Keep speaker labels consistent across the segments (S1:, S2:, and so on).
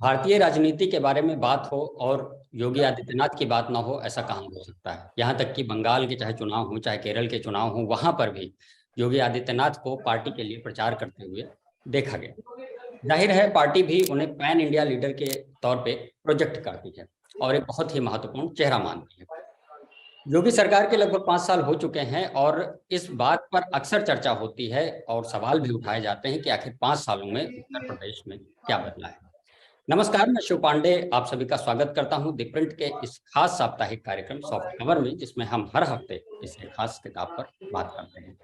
S1: भारतीय राजनीति के बारे में बात हो और योगी आदित्यनाथ की बात ना हो, ऐसा कहाँ हो सकता है। यहाँ तक कि बंगाल के चाहे चुनाव हो, चाहे केरल के चुनाव हो, वहां पर भी योगी आदित्यनाथ को पार्टी के लिए प्रचार करते हुए देखा गया। जाहिर है पार्टी भी उन्हें पैन इंडिया लीडर के तौर पे प्रोजेक्ट करती है और एक बहुत ही महत्वपूर्ण चेहरा मानती है। योगी सरकार के लगभग 5 साल हो चुके हैं और इस बात पर अक्सर चर्चा होती है और सवाल भी उठाए जाते हैं कि आखिर 5 सालों में उत्तर प्रदेश में क्या बदला है। नमस्कार, मैं शिव पांडे आप सभी का स्वागत करता हूं द प्रिंट के इस खास साप्ताहिक कार्यक्रम सॉफ्ट कवर में, जिसमें हम हर हफ्ते इस खास किताब पर बात करते हैं।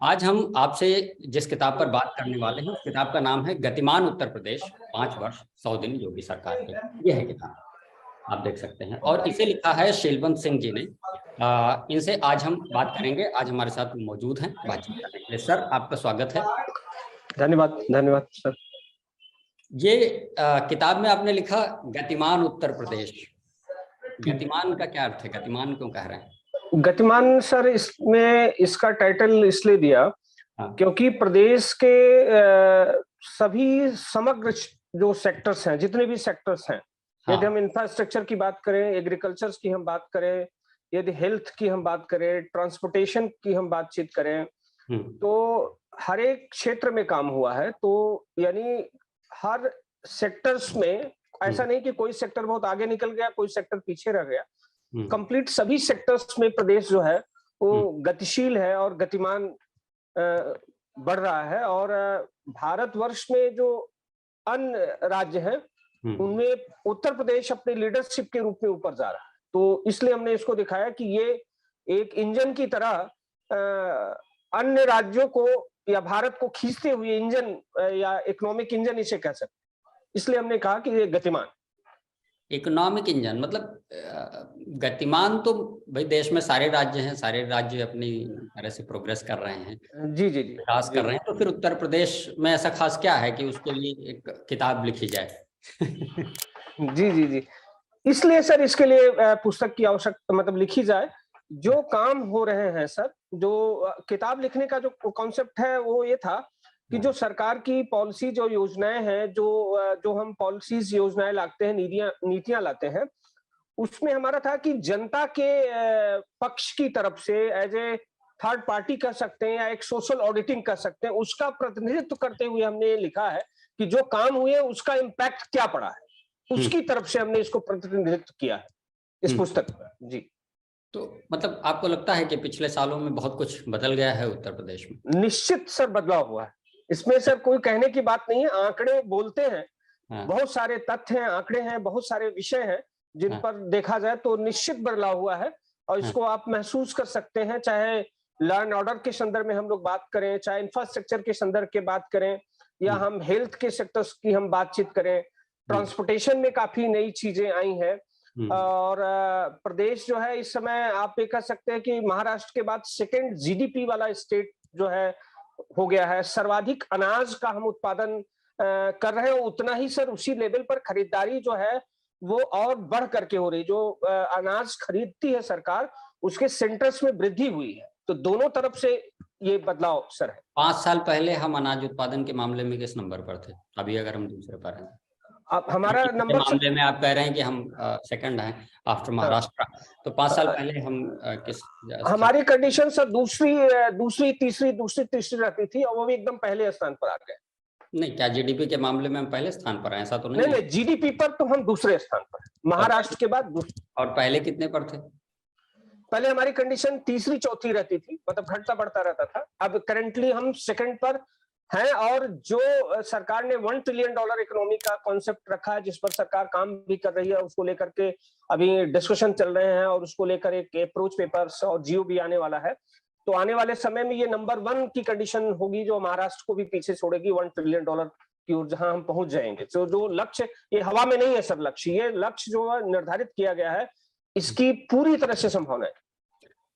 S1: आज हम आपसे जिस किताब पर बात करने वाले हैं उस किताब का नाम है गतिमान उत्तर प्रदेश, 5 वर्ष 100 दिन योगी सरकार के। यह है किताब, आप देख सकते हैं, और इसे लिखा है शीलवंत सिंह जी ने। इनसे आज हम बात करेंगे। आज हमारे साथ मौजूद हैं बातचीत करने के लिए। सर, आपका स्वागत है।
S2: धन्यवाद। धन्यवाद सर।
S1: ये किताब में आपने लिखा गतिमान उत्तर प्रदेश। गतिमान का क्या अर्थ है? गतिमान क्यों कह रहे हैं?
S2: गतिमान सर, इसमें इसका टाइटल इसलिए दिया क्योंकि प्रदेश के सभी समग्र जो सेक्टर्स हैं, जितने भी सेक्टर्स हैं, यदि हम इंफ्रास्ट्रक्चर की बात करें, एग्रीकल्चर की हम बात करें, यदि हेल्थ की हम बात करें, ट्रांसपोर्टेशन की हम बातचीत करें, तो हर एक क्षेत्र में काम हुआ है। तो यानी हर सेक्टर्स में ऐसा नहीं कि कोई सेक्टर बहुत आगे निकल गया, कोई सेक्टर पीछे रह गया। कंप्लीट सभी सेक्टर्स में प्रदेश जो है वो गतिशील है और गतिमान बढ़ रहा है। और भारतवर्ष में जो अन्य राज्य हैं उनमें उत्तर प्रदेश अपने लीडरशिप के रूप में ऊपर जा रहा है। तो इसलिए हमने इसको दिखाया कि ये एक इंजन की तरह अन्य राज्यों को या भारत को खींचते हुए इंजन या इकोनॉमिक इंजन इसे कह सकते हैं। इसलिए हमने कहा कि ये गतिमान
S1: इकोनॉमिक इंजन, मतलब गतिमान तो भाई देश में सारे राज्य हैं, सारे राज्य अपनी तरह से प्रोग्रेस कर रहे हैं,
S2: जी जी जी
S1: विकास कर रहे हैं। तो फिर उत्तर प्रदेश में ऐसा खास क्या है कि उसके लिए एक किताब लिखी जाए?
S2: जी जी जी, इसलिए सर इसके लिए पुस्तक की आवश्यकता, मतलब लिखी जाए। जो काम हो रहे हैं सर, जो किताब लिखने का जो कॉन्सेप्ट है वो ये था कि जो सरकार की पॉलिसी, जो योजनाएं हैं, जो हम पॉलिसीज योजनाएं लाते हैं, नीतियां लाते हैं, उसमें हमारा था कि जनता के पक्ष की तरफ से एज ए थर्ड पार्टी कह सकते हैं या एक सोशल ऑडिटिंग कर सकते हैं, उसका प्रतिनिधित्व करते हुए हमने लिखा है कि जो काम हुए उसका इम्पैक्ट क्या पड़ा है, उसकी तरफ से हमने इसको प्रतिनिधित्व किया है इस पुस्तक में। जी,
S1: तो मतलब आपको लगता है कि पिछले सालों में बहुत कुछ बदल गया है उत्तर प्रदेश में?
S2: निश्चित सर बदलाव हुआ है इसमें सर, कोई कहने की बात नहीं है। आंकड़े बोलते हैं, बहुत सारे तथ्य हैं, आंकड़े हैं, बहुत सारे विषय हैं जिन पर देखा जाए तो निश्चित बदलाव हुआ है। और इसको आप महसूस कर सकते हैं, चाहे लॉ एंड ऑर्डर के संदर्भ में हम लोग बात करें, चाहे इंफ्रास्ट्रक्चर के संदर्भ की बात करें, या हम हेल्थ के सेक्टर्स की हम बातचीत करें, ट्रांसपोर्टेशन में काफी नई चीजें आई हैं। और प्रदेश जो है इस समय आप ये कह सकते हैं कि महाराष्ट्र के बाद सेकंड जीडीपी वाला स्टेट जो है हो गया है। सर्वाधिक अनाज का हम उत्पादन कर रहे हैं, उतना ही सर उसी लेवल पर खरीदारी जो है वो और बढ़ करके हो रही। जो अनाज खरीदती है सरकार, उसके सेंटर्स में वृद्धि हुई है। तो दोनों तरफ से ये बदलाव सर है।
S1: 5 साल पहले हम अनाज उत्पादन के मामले में किस नंबर पर थे? अभी अगर हम दूसरे पर हैं,
S2: अब हमारा नंबर
S1: मामले में आप कह रहे हैं कि हम सेकंड हैं आफ्टर महाराष्ट्र, तो 5 साल पहले हम किस?
S2: हमारी कंडीशन सर दूसरी तीसरी रहती थी और वो भी एकदम पहले स्थान पर आ गए।
S1: नहीं, क्या जीडीपी के मामले में हम पहले स्थान पर हैं? ऐसा तो नहीं।
S2: नहीं, जीडीपी पर तो हम दूसरे स्थान पर, महाराष्ट्र के बाद।
S1: और पहले कितने पर थे?
S2: पहले हमारी कंडीशन तीसरी चौथी रहती थी, मतलब घटता बढ़ता रहता था। अब करेंटली हम सेकंड पर हैं। और जो सरकार ने $1 ट्रिलियन इकोनॉमी का कॉन्सेप्ट रखा है, जिस पर सरकार काम भी कर रही है, उसको लेकर के अभी डिस्कशन चल रहे हैं और उसको लेकर एक अप्रोच पेपर्स और जीओ भी आने वाला है। तो आने वाले समय में ये नंबर 1 की कंडीशन होगी, जो महाराष्ट्र को भी पीछे छोड़ेगी $1 ट्रिलियन की ओर, जहां हम पहुंच जाएंगे। तो जो लक्ष्य, ये हवा में नहीं है सर लक्ष्य, ये लक्ष्य जो निर्धारित किया गया है, इसकी पूरी तरह से संभावना है।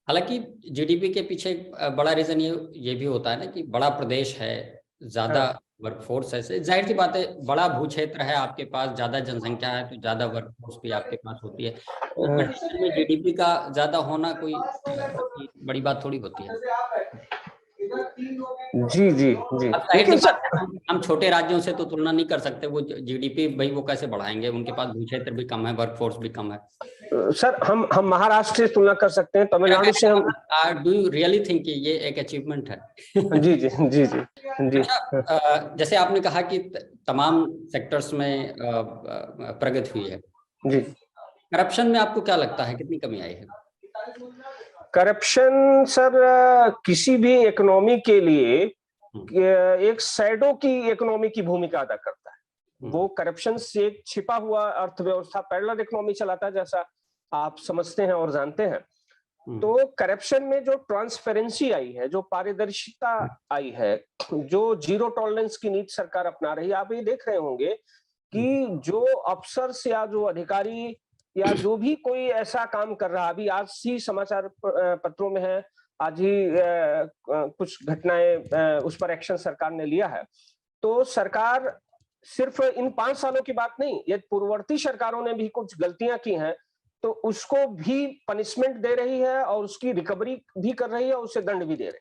S1: हालांकि जीडीपी के पीछे बड़ा रीजन ये भी होता है ना कि बड़ा प्रदेश है, ज्यादा वर्कफोर्स है। जाहिर सी बात है, बड़ा भू क्षेत्र है आपके पास, ज्यादा जनसंख्या है, तो ज्यादा वर्कफोर्स भी आपके पास होती है। तो कंडीशन में जीडीपी का ज्यादा होना कोई बड़ी बात थोड़ी होती है।
S2: जी जी जी।
S1: अब जाहिर सी बात है, हम छोटे राज्यों से तो तुलना नहीं कर सकते, वो जीडीपी भाई वो कैसे बढ़ाएंगे, उनके पास भू क्षेत्र भी कम है, वर्कफोर्स भी कम है।
S2: सर हम महाराष्ट्र से तुलना कर सकते हैं, तमिलनाडु से हम।
S1: डू यू रियली थिंक कि ये एक अचीवमेंट है?
S2: जी जी जी जी जी।
S1: अच्छा, जैसे आपने कहा कि तमाम सेक्टर्स में प्रगति हुई है
S2: जी।
S1: करप्शन में आपको क्या लगता है कितनी कमी आई है?
S2: करप्शन सर किसी भी इकोनॉमी के लिए एक शैडो की इकोनॉमी की भूमिका अदा करता है। वो करप्शन से एक छिपा हुआ अर्थव्यवस्था पैरेलल इकोनॉमी चलाता है, जैसा आप समझते हैं और जानते हैं। तो करप्शन में जो ट्रांसपेरेंसी आई है, जो पारदर्शिता आई है, जो जीरो टॉलरेंस की नीति सरकार अपना रही है, आप ये देख रहे होंगे कि जो अफसर या जो अधिकारी या जो भी कोई ऐसा काम कर रहा, अभी आज ही समाचार पत्रों में है, आज ही कुछ घटनाएं, उस पर एक्शन सरकार ने लिया है। तो सरकार सिर्फ इन 5 सालों की बात नहीं, यदि पूर्ववर्ती सरकारों ने भी कुछ गलतियां की हैं तो उसको भी पनिशमेंट दे रही है और उसकी रिकवरी भी कर रही है और उसे दंड भी दे रही है।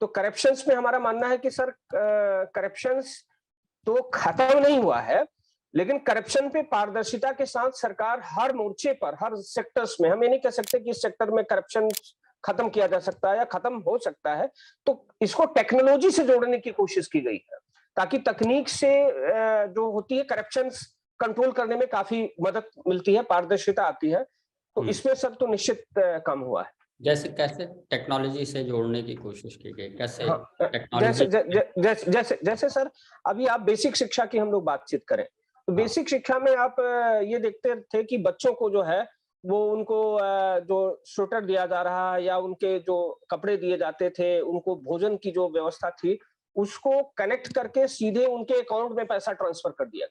S2: तो करप्शंस में हमारा मानना है कि सर करप्शंस तो खत्म नहीं हुआ है, लेकिन करप्शन पे पारदर्शिता के साथ सरकार हर मोर्चे पर, हर सेक्टर्स में, हम ये नहीं कह सकते कि इस सेक्टर में करप्शन खत्म किया जा सकता है या खत्म हो सकता है, तो इसको टेक्नोलॉजी से जोड़ने की कोशिश की गई है, ताकि तकनीक से जो होती है करप्शन कंट्रोल करने में काफी मदद मिलती है, पारदर्शिता आती है। तो इसमें सर तो निश्चित कम हुआ है।
S1: जैसे कैसे टेक्नोलॉजी से जोड़ने की कोशिश की गई, कैसे?
S2: हाँ,
S1: टेक्नोलॉजी
S2: जैसे सर अभी आप बेसिक शिक्षा की हम लोग बातचीत करें, तो बेसिक शिक्षा में आप ये देखते थे कि बच्चों को जो है वो उनको जो स्वेटर दिया जा रहा है या उनके जो कपड़े दिए जाते थे, उनको भोजन की जो व्यवस्था थी, उसको कनेक्ट करके सीधे उनके अकाउंट में पैसा ट्रांसफर कर दिया।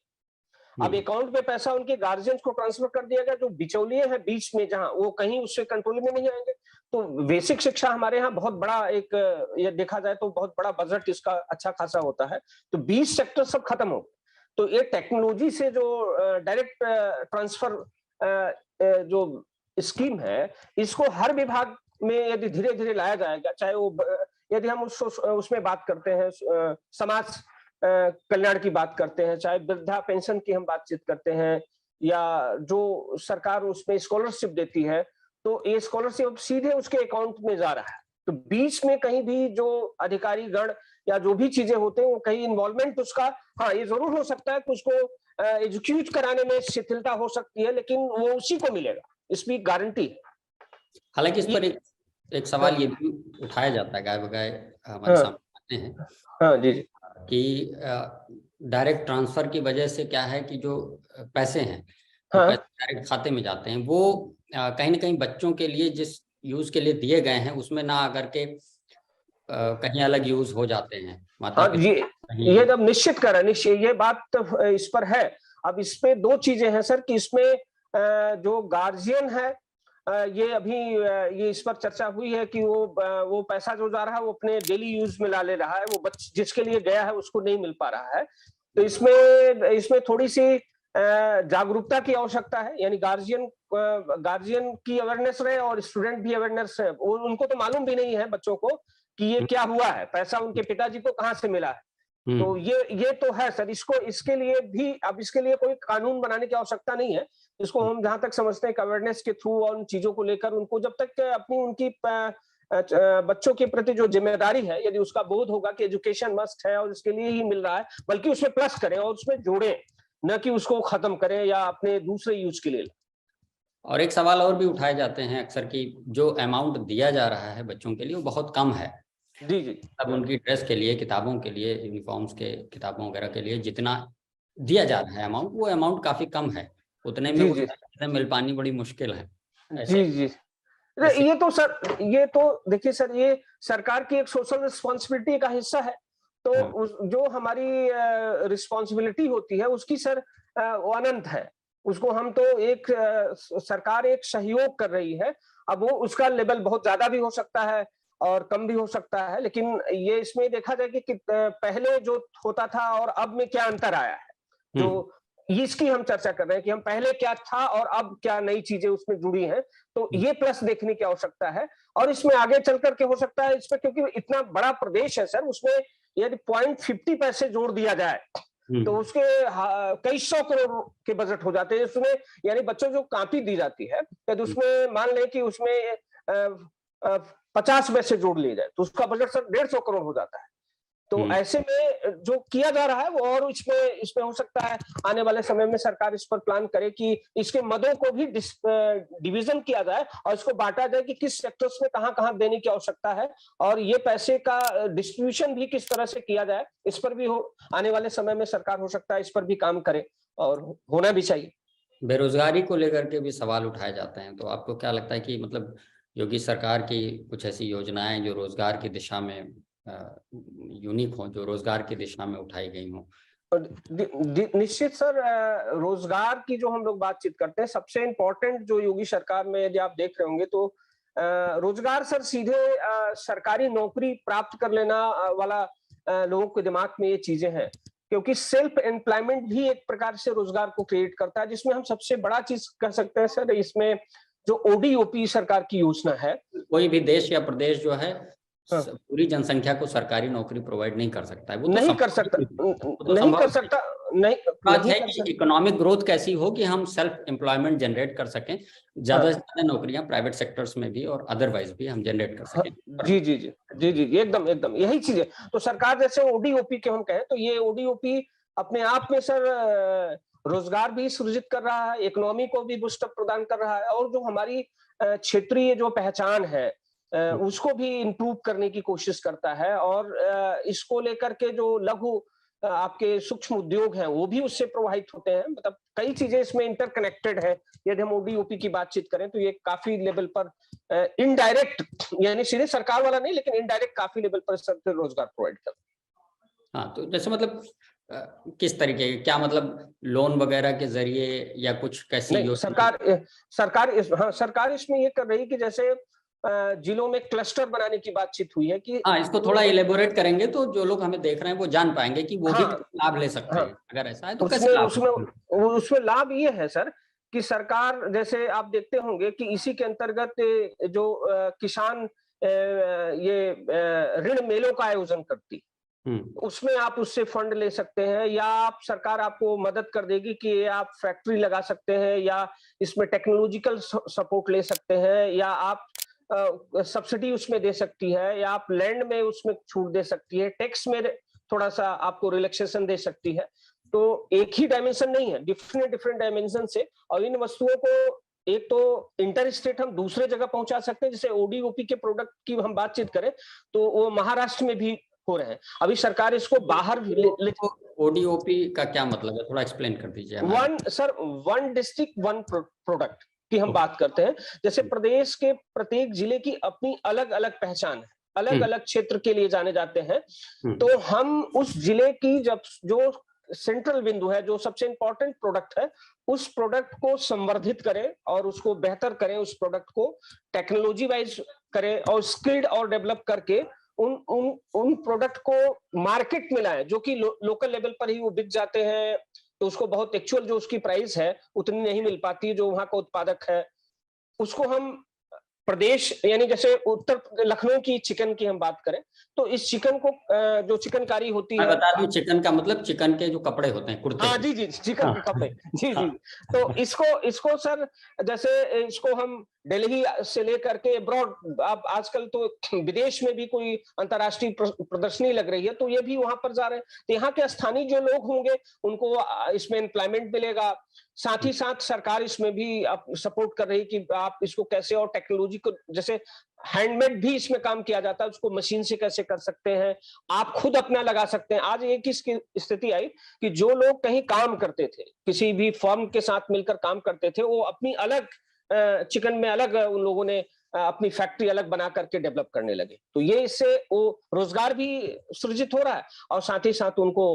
S2: अब अकाउंट में पैसा उनके गार्जियंस को ट्रांसफर कर दिया गया, जो बिचौलिए हैं बीच में, जहां वो कहीं उससे कंट्रोल में नहीं आएंगे। तो बेसिक शिक्षा हमारे यहाँ बहुत बड़ा एक, ये देखा जाए तो बहुत बड़ा बजट इसका अच्छा खासा होता है। तो 20 सेक्टर सब खत्म हो, तो ये टेक्नोलॉजी से जो डायरेक्ट ट्रांसफर जो स्कीम है, इसको हर विभाग में यदि धीरे धीरे लाया जाएगा, चाहे वो यदि हम उसमें बात करते हैं, समाज कल्याण की बात करते हैं, चाहे वृद्धा पेंशन की हम बातचीत करते हैं, या जो सरकार उसमें स्कॉलरशिप देती है, तो ये स्कॉलरशिप सीधे उसके अकाउंट में जा रहा है। तो बीच में कहीं भी जो अधिकारी गण या जो भी चीजें होते हैं, वो कहीं इन्वॉल्वमेंट उसका, हाँ ये जरूर हो सकता है कि उसको एग्जीक्यूट कराने में शिथिलता हो सकती है, लेकिन वो उसी को मिलेगा, इसकी गारंटी है।
S1: हालांकि इस पर एक सवाल ये भी उठाया जाता है, गाय बगाए हमारे सामने आते हैं। हाँ जी, कि डायरेक्ट ट्रांसफर की वजह से क्या है कि जो पैसे हैं, हाँ, पैसे डायरेक्ट खाते में जाते हैं, वो कहीं ना कहीं बच्चों के लिए जिस यूज के लिए दिए गए हैं उसमें ना आकर के कहीं अलग यूज हो जाते हैं।
S2: हाँ, ये जब निश्चित करें, ये बात तो इस पर है। अब इसमें 2 चीजें हैं सर, कि इसमें जो गार्जियन है, ये अभी ये इस पर चर्चा हुई है कि वो पैसा जो जा रहा है वो अपने डेली यूज में ला ले रहा है, वो जिसके लिए गया है उसको नहीं मिल पा रहा है। तो इसमें थोड़ी सी जागरूकता की आवश्यकता है, यानी गार्जियन की अवेयरनेस रहे और स्टूडेंट भी अवेयरनेस है। उनको तो मालूम भी नहीं है बच्चों को कि ये क्या हुआ है, पैसा उनके पिताजी को कहाँ से मिला है। तो ये तो है सर, इसके लिए भी अब इसके लिए कोई कानून बनाने की आवश्यकता नहीं है। इसको हम जहां तक समझते हैं अवेयरनेस के थ्रू और उन चीजों को लेकर उनको जब तक अपनी उनकी बच्चों के प्रति जो जिम्मेदारी है, यदि उसका बोध होगा कि एजुकेशन मस्ट है और इसके लिए ही मिल रहा है, बल्कि उसमें प्लस करें और उसमें जोड़ें, न कि उसको खत्म करें या अपने दूसरे यूज के लिए।
S1: और एक सवाल और भी उठाए जाते हैं अक्सर कि जो अमाउंट दिया जा रहा है बच्चों के लिए वो बहुत कम है।
S2: जी जी।
S1: अब उनकी ड्रेस के लिए, किताबों के लिए, यूनिफॉर्म्स के किताबों वगैरह के लिए जितना दिया जा रहा है अमाउंट, वो अमाउंट काफी कम है, उतने में वो मिल पानी बड़ी मुश्किल है।
S2: जी जी। ये तो सर, ये तो देखिए सर, ये सरकार की एक सोशल रिस्पॉन्सिबिलिटी का हिस्सा है। तो जो हमारी रिस्पॉन्सिबिलिटी होती है उसकी सर वो अनंत है, उसको हम तो एक सरकार एक सहयोग कर रही है। अब वो उसका लेवल बहुत ज्यादा भी हो सकता है और कम भी हो सकता है, लेकिन ये इसमें देखा जाए कि पहले जो होता था और अब में क्या अंतर आया है। जो इसकी हम चर्चा कर रहे हैं कि हम पहले क्या था और अब क्या नई चीजें उसमें जुड़ी हैं, तो ये प्लस देखने की आवश्यकता है। और इसमें आगे चल करके हो सकता है इसमें, क्योंकि इतना बड़ा प्रदेश है सर, उसमें यदि 0.50 पैसे जोड़ दिया जाए तो उसके कई 100 करोड़ के बजट हो जाते हैं उसमें। यानी बच्चों जो कॉपी दी जाती है, यदि उसमें मान लें कि उसमें 50 पैसे जोड़ लिए जाए तो उसका बजट सर 150 करोड़ हो जाता है। तो ऐसे में जो किया जा रहा है वो, और इसमें हो सकता है आने वाले समय में सरकार इस पर प्लान करे कि इसके मदों को भी डिवीजन किया जाए और इसको बांटा जाए कि किस सेक्टर्स में कहां कहां देने की आवश्यकता है, और ये पैसे का डिस्ट्रीब्यूशन भी किस तरह से किया जाए, इस पर भी आने वाले समय में सरकार हो सकता है इस पर भी काम करे, और होना भी चाहिए।
S1: बेरोजगारी को लेकर के भी सवाल उठाए जाते हैं, तो आपको क्या लगता है कि मतलब योगी सरकार की कुछ ऐसी योजनाएं जो रोजगार की दिशा में यूनिक हो, जो रोजगार की दिशा में उठाई गई हो?
S2: निश्चित सर, रोजगार की जो हम लोग बातचीत करते हैं, सबसे इंपॉर्टेंट जो योगी सरकार में यदि आप देख रहे होंगे तो रोजगार सर सीधे सरकारी नौकरी प्राप्त कर लेना वाला लोगों के दिमाग में ये चीजें हैं, क्योंकि सेल्फ एम्प्लॉयमेंट भी एक प्रकार से रोजगार को क्रिएट करता है, जिसमें हम सबसे बड़ा चीज कर सकते हैं सर, इसमें जो ओडीओपी सरकार की योजना है।
S1: कोई भी देश या प्रदेश जो है पूरी जनसंख्या को सरकारी नौकरी प्रोवाइड नहीं कर सकता है, वो
S2: नहीं कर सकता, नहीं कर सकता, नहीं।
S1: बात है कि इकोनॉमिक ग्रोथ कैसी हो कि हम सेल्फ एम्प्लॉयमेंट जनरेट कर सकें, ज्यादा से ज्यादा नौकरियां प्राइवेट सेक्टर्स में भी और अदरवाइज भी हम जनरेट कर सकें।
S2: जी जी जी जी जी एकदम एकदम यही चीज है। तो सरकार जैसे ओडीओपी के हम कहें तो ये ओडीओपी अपने आप में सर रोजगार भी सृजित कर रहा है, इकोनॉमी को भी बूस्टअप प्रदान कर रहा है, और जो हमारी क्षेत्रीय जो पहचान है उसको भी इम्प्रूव करने की कोशिश करता है, और इसको लेकर के जो लघु आपके सूक्ष्म उद्योग हैं वो भी उससे प्रभावित होते हैं। मतलब कई चीजें इसमें इंटरकनेक्टेड है। यदि हम ओडीओपी की बातचीत करें तो ये काफी लेवल पर इनडायरेक्ट, यानी सीधे सरकार वाला नहीं, लेकिन इनडायरेक्ट काफी लेवल पर सबसे रोजगार प्रोवाइड करता है।
S1: हाँ, तो जैसे मतलब किस तरीके, क्या मतलब लोन वगैरह के जरिए या कुछ कैसी
S2: सरकार इसमें ये कर रही है कि जैसे जिलों में क्लस्टर बनाने की बातचीत हुई है कि
S1: इसको थोड़ा इलेबोरेट करेंगे तो जो लोग हमें देख रहे हैं वो जान पाएंगे कि वो भी लाभ ले सकते हैं। अगर ऐसा है तो कैसे लाभ?
S2: उसमें लाभ ये है सर कि सरकार, जैसे आप देखते होंगे कि इसी के अंतर्गत जो किसान ये ऋण मेलों का आयोजन करती, उसमें आप उससे फंड ले सकते हैं, या आप सरकार आपको मदद कर देगी कि आप फैक्ट्री लगा सकते हैं, या इसमें टेक्नोलॉजिकल सपोर्ट ले सकते हैं, या आप सब्सिडी उसमें दे सकती है, या आप लैंड में उसमें छूट दे सकती है, टैक्स में थोड़ा सा आपको रिलैक्सेशन दे सकती है। तो एक ही डायमेंशन नहीं है, डिफरेंट डायमेंशन से, और इन वस्तुओं को एक तो इंटर स्टेट हम दूसरे जगह पहुंचा सकते हैं। जैसे ओडीओपी के प्रोडक्ट की हम बातचीत करें तो वो महाराष्ट्र में भी हो रहे हैं, अभी सरकार इसको बाहर
S1: ओडीओपी का क्या मतलब है, थोड़ा एक्सप्लेन कर दीजिए।
S2: वन डिस्ट्रिक्ट वन प्रोडक्ट की हम बात करते हैं। जैसे प्रदेश के प्रत्येक जिले की अपनी अलग अलग पहचान है, अलग अलग क्षेत्र के लिए जाने जाते हैं, तो हम उस जिले की जो सेंट्रल बिंदु है, जो सबसे इंपॉर्टेंट प्रोडक्ट है, उस प्रोडक्ट को संवर्धित करें और उसको बेहतर करें, उस प्रोडक्ट को टेक्नोलॉजी वाइज करें और स्किल्ड और डेवलप करके उन प्रोडक्ट को मार्केट में लाएं, जो कि लोकल लेवल पर ही वो बिक जाते हैं, तो उसको बहुत एक्चुअल जो उसकी प्राइस है उतनी नहीं मिल पाती, जो वहां का उत्पादक है उसको हम प्रदेश, यानी जैसे उत्तर लखनऊ की चिकन की हम बात करें तो इस चिकन को जो चिकनकारी होती है,
S1: बता दूं चिकन का मतलब चिकन के जो कपड़े होते हैं, कुर्ते।
S2: हाँ जी जी, चिकन के कपड़े, जी जी। तो इसको सर, जैसे इसको हम दिल्ली से लेकर के अब्रॉड, आप आजकल तो विदेश में भी कोई अंतर्राष्ट्रीय प्रदर्शनी लग रही है तो ये भी वहां पर जा रहे हैं, तो यहाँ के स्थानीय जो लोग होंगे उनको इसमें एम्प्लॉयमेंट मिलेगा। साथ ही साथ सरकार इसमें भी सपोर्ट कर रही है कि आप इसको कैसे, और टेक्नोलॉजी को, जैसे हैंडमेड भी इसमें काम किया जाता है, उसको मशीन से कैसे कर सकते हैं, आप खुद अपना लगा सकते हैं। आज एक इसकी स्थिति आई कि जो लोग कहीं काम करते थे, किसी भी फर्म के साथ मिलकर काम करते थे, वो अपनी अलग चिकन में अलग उन लोगों ने अपनी फैक्ट्री अलग बना करके डेवलप करने लगे। तो ये इससे वो रोजगार भी सृजित हो रहा है और साथ ही साथ उनको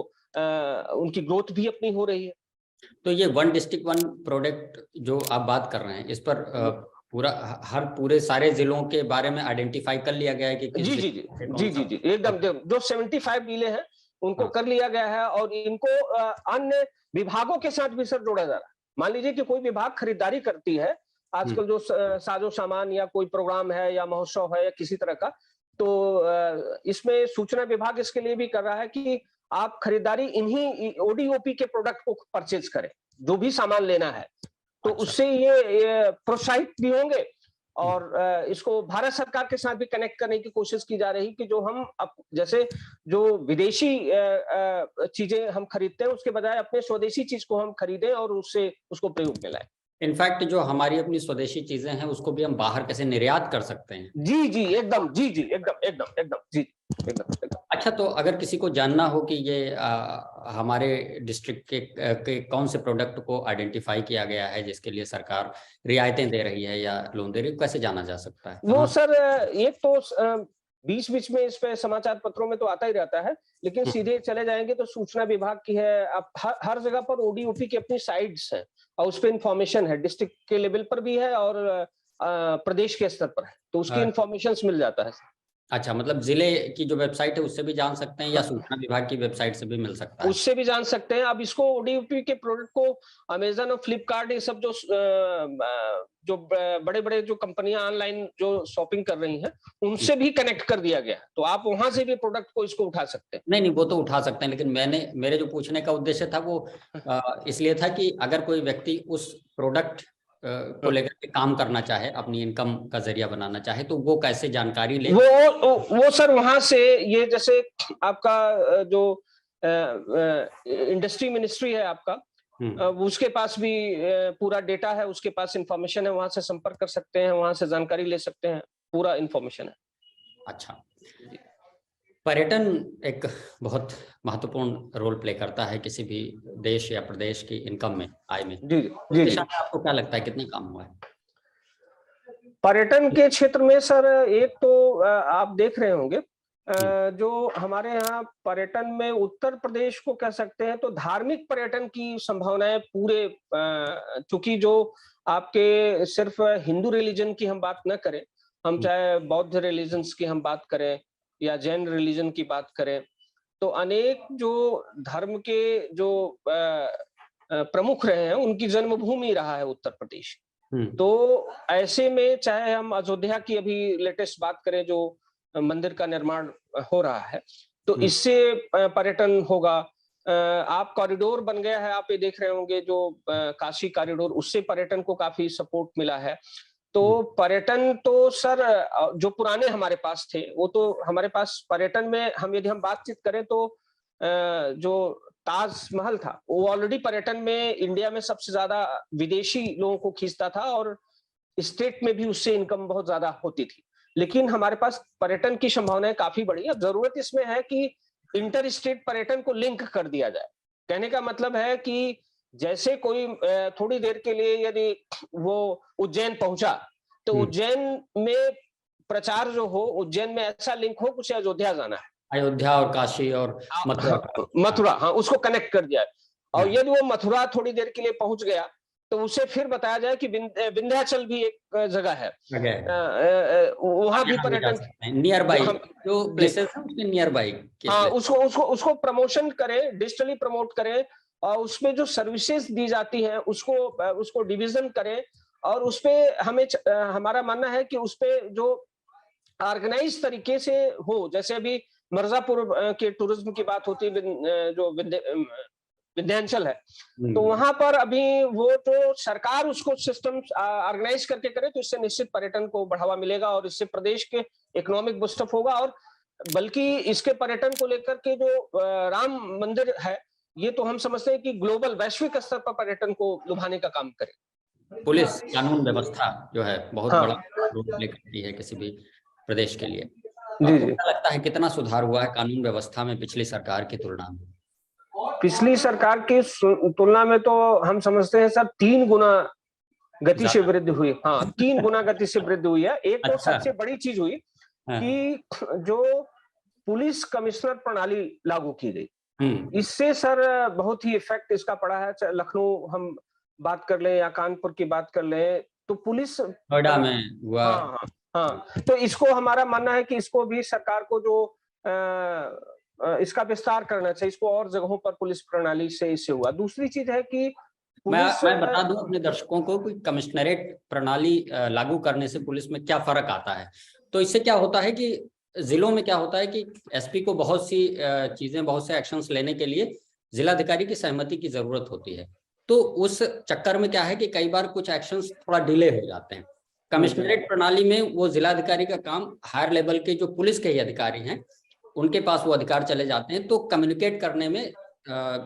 S2: उनकी ग्रोथ भी अपनी हो रही है।
S1: तो ये वन डिस्ट्रिक्ट वन प्रोडक्ट जो आप बात कर रहे हैं, इस पर पूरे सारे जिलों के बारे में आइडेंटिफाई कर लिया गया है कि
S2: जी जी जी जी जी जी एकदम। जो 75 जिले हैं उनको कर लिया गया है और इनको अन्य विभागों के साथ भी सर जोड़ा जा रहा है। मान लीजिए कि कोई विभाग खरीदारी करती है आजकल जो साजो सामान या कोई प्रोग्राम है या महोत्सव है या किसी तरह का, तो इसमें सूचना विभाग इसके लिए भी कर रहा है कि आप खरीदारी इन्हीं ओडीओपी के प्रोडक्ट को परचेज करें, जो भी सामान लेना है। तो
S1: अच्छा।
S2: उससे ये प्रोत्साहित भी होंगे और इसको भारत सरकार के साथ भी कनेक्ट करने की कोशिश की जा रही कि जो हम जैसे जो विदेशी चीजें हम खरीदते हैं उसके बजाय अपने स्वदेशी चीज को हम खरीदें और उससे उसको प्रयोग में लाएं।
S1: इनफैक्ट जो हमारी अपनी स्वदेशी चीजें हैं उसको भी हम बाहर कैसे निर्यात कर सकते हैं।
S2: जी जी एकदम, जी जी एकदम एकदम एकदम जी एकदम।
S1: अच्छा, तो अगर किसी को जानना हो कि ये हमारे डिस्ट्रिक्ट के कौन से प्रोडक्ट को आइडेंटिफाई किया गया है जिसके लिए सरकार रियायतें दे रही है या लोन दे रही है, कैसे जाना जा सकता है?
S2: वो सर एक तो बीच बीच में इस पे समाचार पत्रों में तो आता ही रहता है, लेकिन सीधे चले जाएंगे तो सूचना विभाग की है। अब हर जगह पर ओडीओपी की अपनी साइट्स है और उस पर इंफॉर्मेशन है, डिस्ट्रिक्ट के लेवल पर भी है और प्रदेश के स्तर पर है, तो उसकी इंफॉर्मेशन मिल जाता है।
S1: अच्छा, मतलब जिले की जो वेबसाइट है उससे भी जान सकते हैं या सूचना विभाग की वेबसाइट से भी मिल सकता है?
S2: उससे भी जान सकते हैं। अब इसको ओडीओपी के प्रोडक्ट को अमेजन और फ्लिपकार्ट ये सब जो बड़े बड़े जो कंपनियां ऑनलाइन जो शॉपिंग कर रही हैं उनसे भी कनेक्ट कर दिया गया, तो आप वहां से भी प्रोडक्ट को इसको उठा सकते हैं।
S1: नहीं, वो तो उठा सकते हैं, लेकिन मेरे जो पूछने का उद्देश्य था वो इसलिए था कि अगर कोई व्यक्ति उस प्रोडक्ट को लेकर के काम करना चाहे, अपनी इनकम का जरिया बनाना चाहे, तो वो कैसे जानकारी ले?
S2: वो सर वहां से ये जैसे आपका जो इंडस्ट्री मिनिस्ट्री है आपका, उसके पास भी पूरा डेटा है, उसके पास इंफॉर्मेशन है, वहां से संपर्क कर सकते हैं, वहां से जानकारी ले सकते हैं, पूरा इंफॉर्मेशन है।
S1: अच्छा, पर्यटन एक बहुत महत्वपूर्ण रोल प्ले करता है किसी भी देश या प्रदेश की इनकम में, आय में।
S2: जी जी जी।
S1: आपको क्या लगता है कितना काम हुआ है
S2: पर्यटन के क्षेत्र में? सर एक तो आप देख रहे होंगे जो हमारे यहाँ पर्यटन में उत्तर प्रदेश को कह सकते हैं तो धार्मिक पर्यटन की संभावनाएं पूरे, चूंकि जो आपके सिर्फ हिंदू रिलीजन की हम बात न करें, हम चाहे बौद्ध रिलीजन्स की हम बात करें या जैन रिलीजन की बात करें, तो अनेक जो धर्म के जो प्रमुख रहे हैं उनकी जन्मभूमि रहा है उत्तर प्रदेश। तो ऐसे में चाहे हम अयोध्या की अभी लेटेस्ट बात करें जो मंदिर का निर्माण हो रहा है, तो इससे पर्यटन होगा। आप कॉरिडोर बन गया है, आप ये देख रहे होंगे जो काशी कॉरिडोर, उससे पर्यटन को काफी सपोर्ट मिला है। तो पर्यटन तो सर जो पुराने हमारे पास थे वो तो हमारे पास पर्यटन में हम यदि हम बातचीत करें तो जो ताजमहल था वो ऑलरेडी पर्यटन में इंडिया में सबसे ज्यादा विदेशी लोगों को खींचता था और स्टेट में भी उससे इनकम बहुत ज्यादा होती थी। लेकिन हमारे पास पर्यटन की संभावनाएं काफी बढ़ी है। जरूरत इसमें है कि इंटर स्टेट पर्यटन को लिंक कर दिया जाए। कहने का मतलब है कि जैसे कोई थोड़ी देर के लिए यदि वो उज्जैन पहुंचा तो उज्जैन में प्रचार जो हो, उज्जैन में ऐसा लिंक हो कुछ अयोध्या जाना है,
S1: अयोध्या और काशी और
S2: मथुरा, हाँ उसको कनेक्ट कर दिया। और यदि वो मथुरा थोड़ी देर के लिए पहुंच गया तो उसे फिर बताया जाए कि विंध्याचल भी एक जगह है, वहां भी पर्यटन
S1: नियर बाई जो प्लेसेस हैं उसके नियर बाई,
S2: हाँ उसको प्रमोशन करें, डिजिटली प्रमोट करें और उसमें जो सर्विसेज दी जाती हैं उसको डिवीजन करें और उसपे हमें हमारा मानना है कि उसपे जो ऑर्गेनाइज तरीके से हो। जैसे अभी मिर्जापुर के टूरिज्म की बात होती है, जो विंध्याचल है, तो वहां पर अभी वो तो सरकार उसको सिस्टम ऑर्गेनाइज करके करे तो इससे निश्चित पर्यटन को बढ़ावा मिलेगा और इससे प्रदेश के इकोनॉमिक बूस्टअप होगा। और बल्कि इसके पर्यटन को लेकर के जो राम मंदिर है ये तो हम समझते हैं कि ग्लोबल वैश्विक स्तर पर पर्यटन को लुभाने का काम करे।
S1: पुलिस कानून व्यवस्था जो है बहुत बड़ा रोल प्ले करती है किसी भी प्रदेश के लिए।
S2: जी जी।
S1: लगता है कितना सुधार हुआ है कानून व्यवस्था में पिछली सरकार की तुलना में?
S2: पिछली सरकार की तुलना में तो हम समझते हैं सर 3 गुना गति से वृद्धि हुई। हाँ 3 गुना गति से वृद्धि हुई है। एक तो सबसे बड़ी चीज हुई कि जो पुलिस कमिश्नर प्रणाली लागू की गई, इससे सर बहुत ही इफेक्ट इसका पड़ा है। लखनऊ हम बात कर लें या कानपुर की बात कर लें तो पुलिस
S1: नोएडा में हुआ।
S2: हाँ, तो इसको हमारा मानना है कि इसको भी सरकार को जो इसका विस्तार करना चाहिए, इसको और जगहों पर पुलिस प्रणाली से इससे हुआ। दूसरी चीज है कि
S1: मैं बता दूं अपने दर्शकों को कि कमिश्नरेट प्रणाली लागू करने से पुलिस में क्या फर्क आता है। तो इससे क्या होता है कि जिलों में क्या होता है कि एसपी को बहुत सी चीजें, बहुत से एक्शंस लेने के लिए जिलाधिकारी की सहमति की जरूरत होती है। तो उस चक्कर में क्या है कि कई बार कुछ एक्शंस थोड़ा डिले हो जाते हैं। कमिश्नरेट प्रणाली में वो जिलाधिकारी का काम हायर लेवल के जो पुलिस के ही अधिकारी हैं उनके पास वो अधिकार चले जाते हैं, तो कम्युनिकेट करने में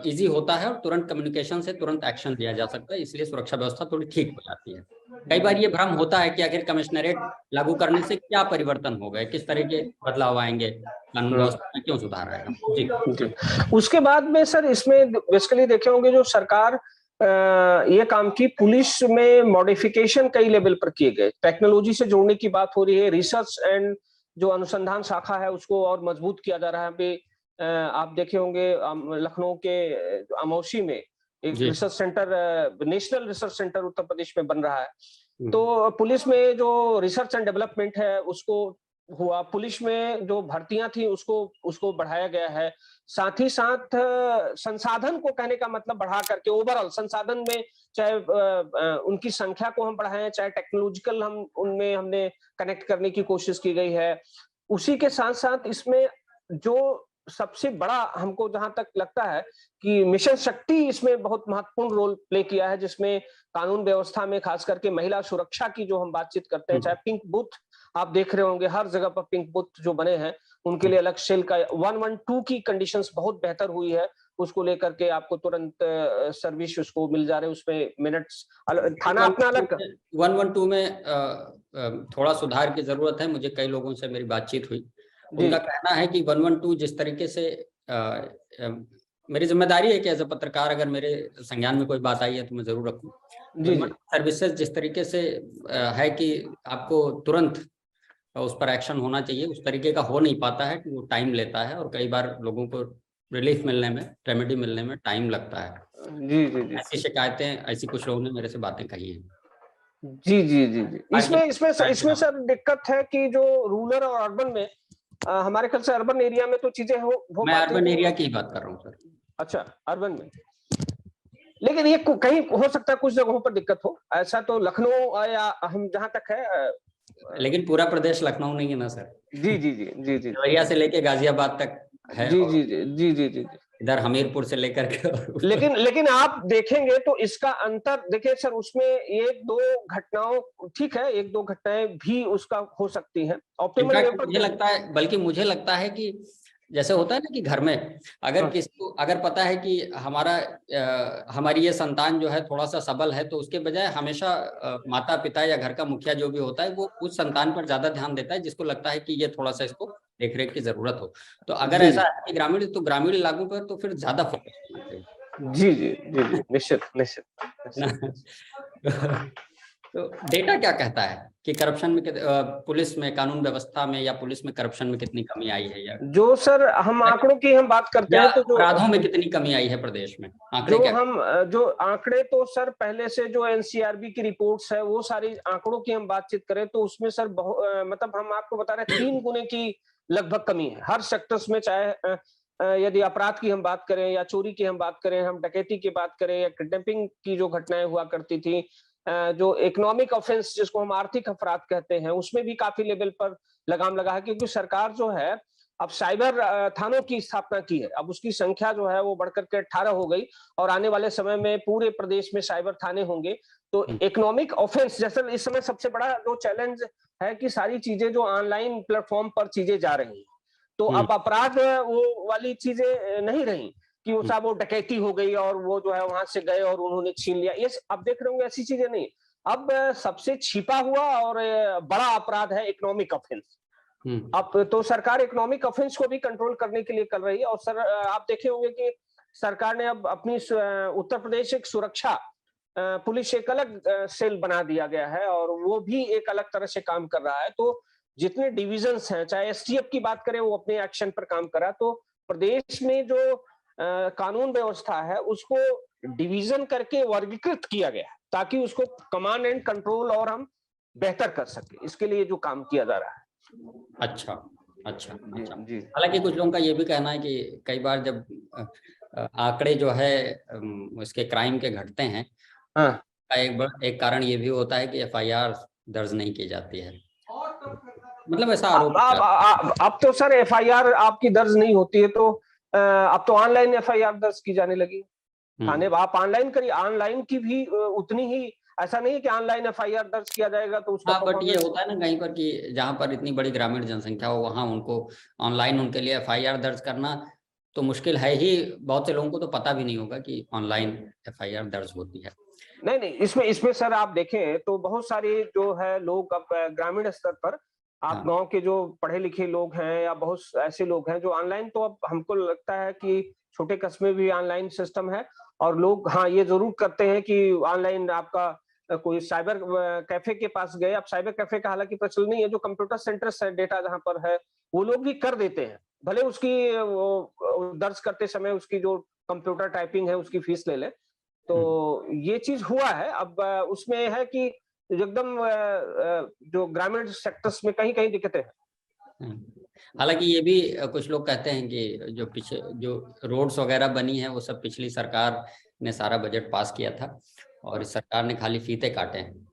S1: इजी होता है और तुरंत कम्युनिकेशन से तुरंत एक्शन लिया जा सकता है, इसलिए सुरक्षा व्यवस्था थोड़ी ठीक हो जाती है। कई बार ये भ्रम होता है कि आखिर कमिश्नरेट लागू करने से क्या परिवर्तन हो गए, किस तरह के बदलाव आएंगे, कानून व्यवस्था में क्यों सुधार आएगा। जी।
S2: उसके बाद में सर इसमें बेसिकली देखे होंगे जो सरकार ये काम की, पुलिस में मॉडिफिकेशन कई लेवल पर किए गए, टेक्नोलॉजी से जोड़ने की बात हो रही है, रिसर्च एंड जो अनुसंधान शाखा है उसको और मजबूत किया जा रहा है। अभी आप देखे होंगे लखनऊ के अमौसी में एक research centre, national research centre Uttar Pradesh में बन रहा है। तो पुलिस में जो रिसर्च एंड डेवलपमेंट है उसको हुआ, पुलिस में जो भर्तियां थी उसको बढ़ाया गया है। साथ ही साथ संसाधन को, कहने का मतलब बढ़ा करके ओवरऑल संसाधन में, चाहे उनकी संख्या को हम बढ़ाएं, चाहे टेक्नोलॉजिकल हम उनमें हमने कनेक्ट करने की कोशिश की गई है। उसी के साथ साथ इसमें जो सबसे बड़ा हमको जहां तक लगता है कि मिशन शक्ति इसमें बहुत महत्वपूर्ण रोल प्ले किया है, जिसमें कानून व्यवस्था में खास करके महिला सुरक्षा की जो हम बातचीत करते हैं, चाहे पिंक बूथ आप देख रहे होंगे, हर जगह पर पिंक बूथ जो बने हैं उनके लिए अलग सेल का 112 की कंडीशंस बहुत बेहतर हुई है, उसको लेकर के आपको तुरंत सर्विस उसको मिल जा रहे, उसमें मिनट्स, थाना अपना अलग।
S1: 112 में थोड़ा सुधार की जरूरत है। मुझे कई लोगों से मेरी बातचीत हुई, उनका कहना है कि 112 जिस तरीके से मेरी जिम्मेदारी है कि एज ए पत्रकार अगर मेरे संज्ञान में कोई बात आई है तो मैं जरूर रखूं। सर्विसेज जिस तरीके से है कि आपको तुरंत उस पर एक्शन होना चाहिए, उस तरीके का हो नहीं पाता है, कि वो टाइम लेता है और कई बार लोगों को रिलीफ मिलने में, रेमेडी मिलने में टाइम लगता है। जी। ऐसी शिकायतें, ऐसी कुछ लोगों ने मेरे से बातें कही हैं।
S2: जी। इसमें सर दिक्कत है कि जो रूरल और अर्बन में, हमारे ख्याल से अर्बन एरिया में तो चीजें हो
S1: मैं अर्बन एरिया की बात कर रहा हूँ सर।
S2: अच्छा, अर्बन में, लेकिन ये कहीं हो सकता है कुछ जगहों पर दिक्कत हो, ऐसा तो लखनऊ या हम जहां तक है,
S1: लेकिन पूरा प्रदेश लखनऊ नहीं है ना सर। जी देवरिया से लेके गाजियाबाद तक है। जी। इधर हमीरपुर से लेकर के
S2: लेकिन आप देखेंगे तो इसका अंतर देखिए सर, उसमें एक दो घटनाओं, ठीक है, एक दो घटनाएं भी उसका हो सकती हैं।
S1: मुझे लगता है, बल्कि मुझे लगता है कि जैसे होता है ना कि घर में अगर किसको अगर पता है कि हमारी ये संतान जो है थोड़ा सा सबल है, तो उसके बजाय हमेशा माता पिता या घर का मुखिया जो भी होता है वो उस संतान पर ज्यादा ध्यान देता है, जिसको लगता है कि ये थोड़ा सा इसको देखरेख की जरूरत हो। तो अगर ऐसा है कि ग्रामीण, तो ग्रामीण लागू पर तो फिर ज्यादा फोकस करना चाहिए।
S2: जी, निश्चित।
S1: तो डेटा क्या कहता है कि करप्शन में, पुलिस में, कानून व्यवस्था में या पुलिस में करप्शन में कितनी कमी आई है, या
S2: जो सर हम आंकड़ों की हम बात करते हैं तो
S1: अपराधों में कितनी कमी आई है प्रदेश में, आंकड़े क्या?
S2: जो आंकड़े तो सर पहले से जो एनसीआरबी की रिपोर्ट्स है वो सारी आंकड़ों की हम बातचीत करें तो उसमें सर मतलब हम आपको बता रहे हैं 3 गुने की लगभग कमी है हर सेक्टर्स में, चाहे यदि अपराध की हम बात करें या चोरी की हम बात करें, हम डकैती की बात करें या किडनैपिंग की जो घटनाएं हुआ करती थी, जो इकोनॉमिक ऑफेंस जिसको हम आर्थिक अपराध कहते हैं, उसमें भी काफी लेवल पर लगाम लगा है, क्योंकि सरकार जो है अब साइबर थानों की स्थापना की है। अब उसकी संख्या जो है वो बढ़कर के 18 हो गई और आने वाले समय में पूरे प्रदेश में साइबर थाने होंगे। तो इकोनॉमिक ऑफेंस जैसे इस समय सबसे बड़ा जो चैलेंज है कि सारी चीजें जो ऑनलाइन प्लेटफॉर्म पर चीजें जा रही हैं, तो अब अपराध वो वाली चीजें नहीं रही कि वो साहब वो डकैती हो गई और वो जो है वहां से गए और उन्होंने छीन लिया, ये अब देख रहे होंगे ऐसी चीजें नहीं। अब सबसे छिपा हुआ और बड़ा अपराध है इकोनॉमिक ऑफेंस। अब तो सरकार इकोनॉमिक ऑफेंस को भी कंट्रोल करने के लिए कर रही है। और सर आप देखे होंगे कि सरकार ने अब अपनी उत्तर प्रदेश एक सुरक्षा पुलिस एक अलग सेल बना दिया गया है और वो भी एक अलग तरह से काम कर रहा है। तो जितने डिविजन्स हैं, चाहे एसटीएफ की बात करें, वो अपने एक्शन पर काम कर रहा है। तो प्रदेश में जो कानून व्यवस्था है उसको डिवीजन करके वर्गीकृत किया गया है ताकि उसको कमांड एंड कंट्रोल और हम बेहतर कर सके, इसके लिए जो काम किया जा रहा है।
S1: अच्छा, अच्छा अच्छा।
S2: जी।
S1: हालांकि कुछ लोगों का ये भी कहना है कि कई बार जब आंकड़े जो है उसके क्राइम के घटते हैं,
S2: हाँ,
S1: एक कारण ये भी होता है कि एफआईआर दर्ज नहीं की जाती है, मतलब ऐसा आरोप
S2: अब तो सर एफआईआर आपकी दर्ज नहीं होती है, तो अब तो ऑनलाइन एफआईआर दर्ज की जाने लगी। थाने आप ऑनलाइन करिए, ऑनलाइन की भी उतनी ही, ऐसा नहीं है कि ऑनलाइन एफआईआर दर्ज किया जाएगा तो उसका
S1: हाँ, बट ये
S2: परफॉर्मेंस।
S1: होता है ना कहीं पर कि जहाँ पर इतनी बड़ी ग्रामीण जनसंख्या हो वहाँ उनको ऑनलाइन उनके लिए एफआईआर दर्ज करना तो मुश्किल है ही। बहुत से लोगों को तो पता भी नहीं होगा कि ऑनलाइन एफआईआर दर्ज होती है।
S2: नहीं नहीं, इसमें इसमें सर आप देखें तो बहुत सारे जो है लोग अब ग्रामीण स्तर पर, आप
S1: हाँ।
S2: गांव के जो पढ़े लिखे लोग हैं या बहुत ऐसे लोग हैं जो ऑनलाइन, तो अब हमको लगता है कि छोटे कस्बे में भी ऑनलाइन सिस्टम है, और लोग हाँ ये जरूर करते हैं कि ऑनलाइन आपका कोई साइबर कैफे के पास गए। अब साइबर कैफे का हालांकि प्रचलन नहीं है, जो कंप्यूटर सेंटर्स है डेटा जहां पर है वो लोग भी कर देते हैं, भले उसकी वो दर्ज करते समय उसकी जो कंप्यूटर टाइपिंग है उसकी फीस ले ले। तो ये चीज हुआ है। अब उसमें है कि एकदम जो ग्रामीण सेक्टर्स में कहीं कहीं दिक्कतें हैं।
S1: हालांकि ये भी कुछ लोग कहते हैं कि जो पीछे जो रोड्स वगैरह बनी है वो सब पिछली सरकार ने सारा बजट पास किया था और इस सरकार ने खाली फीते काटे हैं,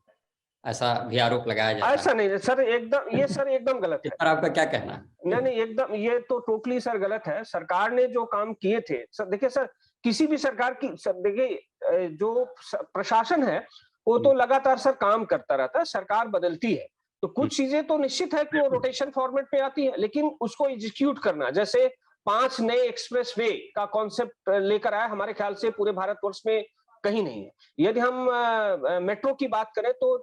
S1: ऐसा भी आरोप लगाया जाता
S2: ऐसा
S1: है।
S2: नहीं सर, एकदम ये सर एकदम गलत
S1: इस
S2: है।
S1: पर आपका क्या कहना है?
S2: नहीं नहीं, एकदम ये तो टोटली सर गलत है। सरकार ने जो काम किए थे सर, देखिए सर, किसी भी सरकार की सर देखिए जो प्रशासन है वो तो लगातार सर काम करता रहता है, सरकार बदलती है तो कुछ चीजें तो निश्चित है कि वो रोटेशन फॉर्मेट पे आती है, लेकिन उसको एग्जीक्यूट करना, जैसे 5 नए एक्सप्रेस वे का कॉन्सेप्ट लेकर आया, हमारे ख्याल से पूरे भारतवर्ष में कहीं नहीं है। यदि हम मेट्रो की बात करें तो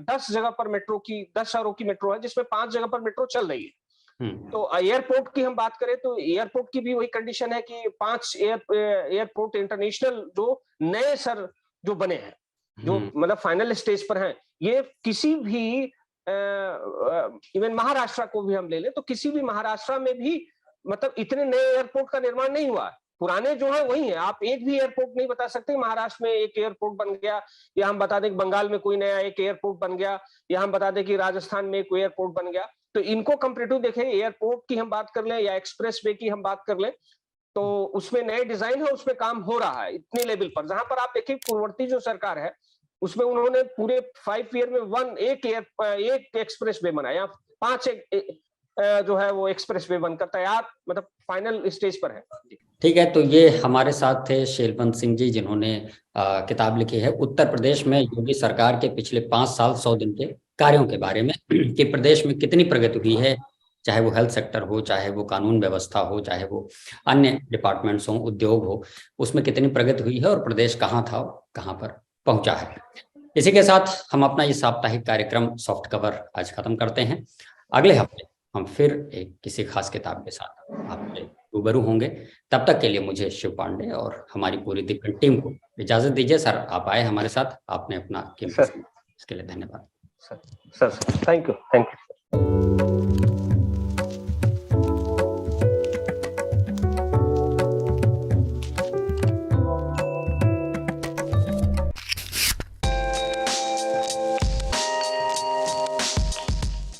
S2: 10 जगह पर मेट्रो की, 10 शहरों की मेट्रो है जिसमें 5 जगह पर मेट्रो चल रही है। तो एयरपोर्ट की हम बात करें तो एयरपोर्ट की भी वही कंडीशन है कि 5 एयरपोर्ट इंटरनेशनल जो नए सर जो बने हैं, जो मतलब फाइनल स्टेज पर हैं, ये किसी भी इवन महाराष्ट्र को भी हम ले लें तो किसी भी महाराष्ट्र में भी मतलब इतने नए एयरपोर्ट का निर्माण नहीं हुआ है। पुराने जो है वही है। आप एक भी एयरपोर्ट नहीं बता सकते महाराष्ट्र में एक एयरपोर्ट बन गया, या हम बता दें कि बंगाल में कोई नया एक एयरपोर्ट बन गया, या हम बता दें कि राजस्थान में कोई एयरपोर्ट बन गया। तो इनको कंपेरेटिव देखें, एयरपोर्ट की हम बात कर लें या एक्सप्रेस वे की हम बात कर लें, तो उसमें नए डिजाइन है, उसमें काम हो रहा है इतने लेवल पर। जहां पर आप देखिए पूर्ववर्ती जो सरकार है उसमें उन्होंने पूरे 5 ईयर में एक एक्सप्रेस वे बनाया, 5 जो है वो एक्सप्रेस वे बनकर तैयार, मतलब फाइनल स्टेज पर है।
S1: ठीक है, तो ये हमारे साथ थे शेलवंत सिंह जी जिन्होंने किताब लिखी है उत्तर प्रदेश में योगी सरकार के पिछले 5 साल 100 दिन के कार्यों के बारे में कि प्रदेश में कितनी प्रगति हुई है, चाहे वो हेल्थ सेक्टर हो, चाहे वो कानून व्यवस्था हो, चाहे वो अन्य डिपार्टमेंट्स हो, उद्योग हो, उसमें कितनी प्रगति हुई है और प्रदेश कहाँ था कहाँ पर पहुंचा है। इसी के साथ हम अपना ये साप्ताहिक कार्यक्रम सॉफ्ट कवर आज खत्म करते हैं। अगले हफ्ते हम फिर एक किसी खास किताब के साथ आपसे रूबरू होंगे। तब तक के लिए मुझे शिव पांडे और हमारी पूरी दिग्गज टीम को इजाजत दीजिए। सर, आप आए हमारे साथ, आपने अपना कीमती समय, इसके लिए धन्यवाद।
S2: Sir thank you.